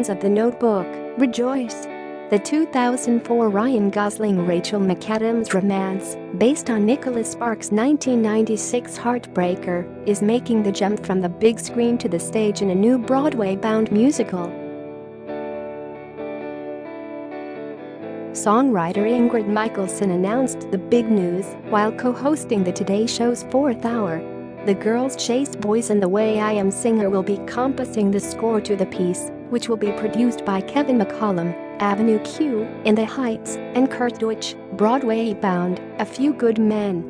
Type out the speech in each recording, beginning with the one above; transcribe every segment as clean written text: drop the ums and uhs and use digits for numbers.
fans of The Notebook, rejoice! The 2004 Ryan Gosling-Rachel McAdams romance, based on Nicholas Sparks' 1996 Heartbreaker, is making the jump from the big screen to the stage in a new Broadway Bound musical. Songwriter Ingrid Michaelson announced the big news while co-hosting the Today Show's Fourth Hour. The Girls Chase Boys and The Way I Am singer will be composing the score to the piece, which will be produced by Kevin McCollum, Avenue Q, In the Heights, and Kurt Deutsch, Broadway Bound, A Few Good Men.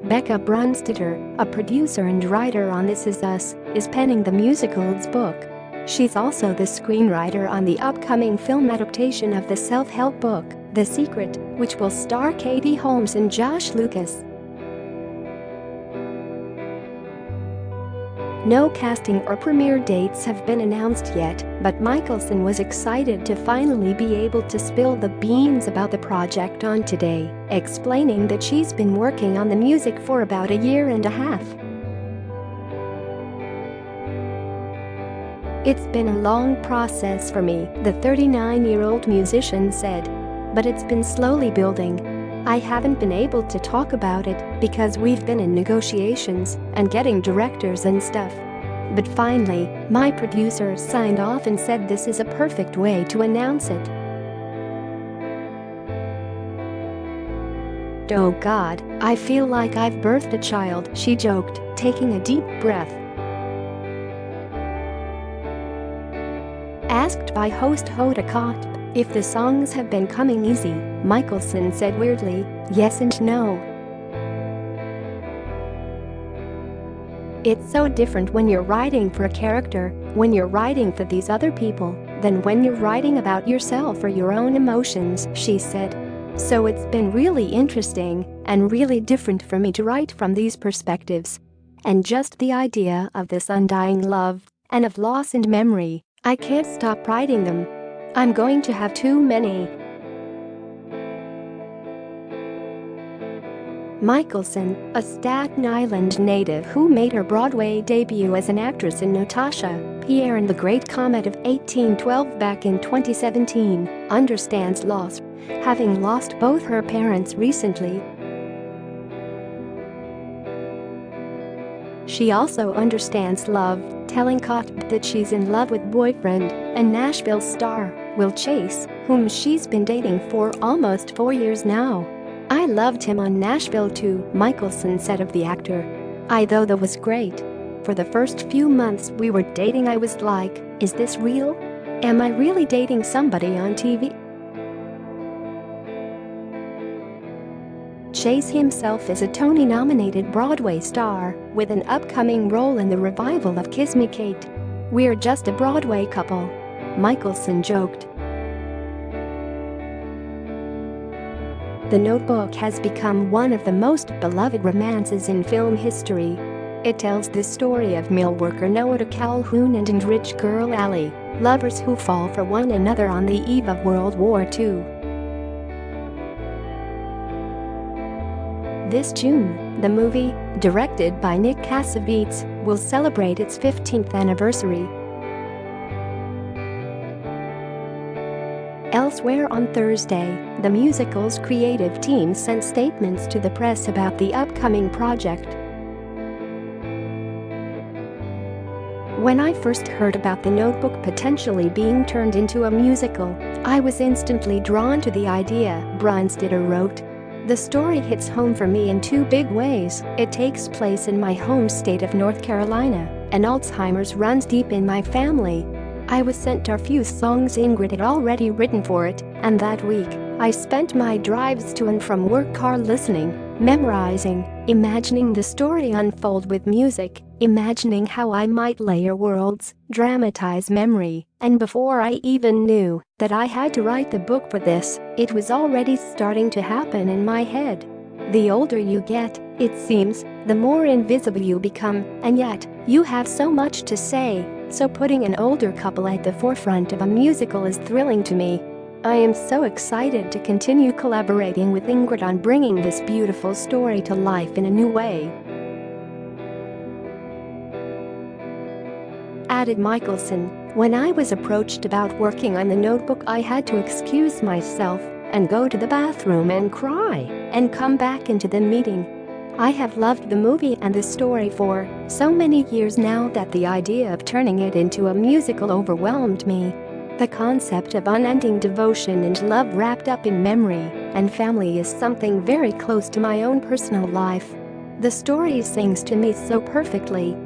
Bekah Brunstetter, a producer and writer on This Is Us, is penning the musical's book. She's also the screenwriter on the upcoming film adaptation of the self-help book, The Secret, which will star Katie Holmes and Josh Lucas. No casting or premiere dates have been announced yet, but Michaelson was excited to finally be able to spill the beans about the project on Today, explaining that she's been working on the music for about a year and a half. "It's been a long process for me," the 39-year-old musician said. "But it's been slowly building. I haven't been able to talk about it because we've been in negotiations and getting directors and stuff. But finally, my producer signed off and said this is a perfect way to announce it." "Oh God, I feel like I've birthed a child," she joked, taking a deep breath. Asked by host Hoda Kotb if the songs have been coming easy, Michaelson said weirdly, "Yes and no. It's so different when you're writing for a character, when you're writing for these other people, than when you're writing about yourself or your own emotions," she said. "So it's been really interesting and really different for me to write from these perspectives. And just the idea of this undying love and of loss and memory, I can't stop writing them. I'm going to have too many." Michaelson, a Staten Island native who made her Broadway debut as an actress in Natasha, Pierre and the Great Comet of 1812 back in 2017, understands loss, having lost both her parents recently. She also understands love, telling Kotb that she's in love with boyfriend and Nashville star Will Chase, whom she's been dating for almost 4 years now. "I loved him on Nashville too," Michaelson said of the actor. "I thought that was great. For the first few months we were dating I was like, is this real? Am I really dating somebody on TV?" Chase himself is a Tony-nominated Broadway star with an upcoming role in the revival of Kiss Me Kate. "We're just a Broadway couple," Michaelson joked. The Notebook has become one of the most beloved romances in film history. It tells the story of mill worker Noah Calhoun and rich girl Allie, lovers who fall for one another on the eve of World War II. This June, the movie, directed by Nick Cassavetes, will celebrate its 15th anniversary. Elsewhere on Thursday, the musical's creative team sent statements to the press about the upcoming project. "When I first heard about The Notebook potentially being turned into a musical, I was instantly drawn to the idea," Brunstetter wrote. "The story hits home for me in two big ways. It takes place in my home state of North Carolina, and Alzheimer's runs deep in my family. I was sent a few songs Ingrid had already written for it, and that week, I spent my drives to and from work car listening, memorizing, imagining the story unfold with music, imagining how I might layer worlds, dramatize memory, and before I even knew that I had to write the book for this, it was already starting to happen in my head. The older you get, it seems, the more invisible you become, and yet, you have so much to say. So putting an older couple at the forefront of a musical is thrilling to me. I am so excited to continue collaborating with Ingrid on bringing this beautiful story to life in a new way." added Michaelson. When I was approached about working on The Notebook, I had to excuse myself and go to the bathroom and cry and come back into the meeting. I have loved the movie and the story for so many years now that the idea of turning it into a musical overwhelmed me. The concept of unending devotion and love wrapped up in memory and family is something very close to my own personal life. The story sings to me so perfectly.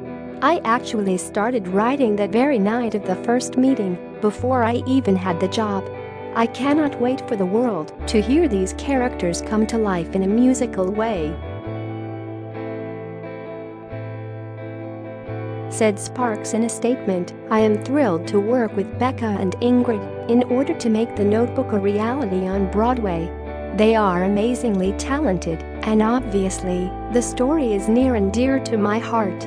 I actually started writing that very night of the first meeting, before I even had the job. I cannot wait for the world to hear these characters come to life in a musical way," said Sparks in a statement. "I am thrilled to work with Bekah and Ingrid in order to make The Notebook a reality on Broadway. They are amazingly talented, and obviously, the story is near and dear to my heart.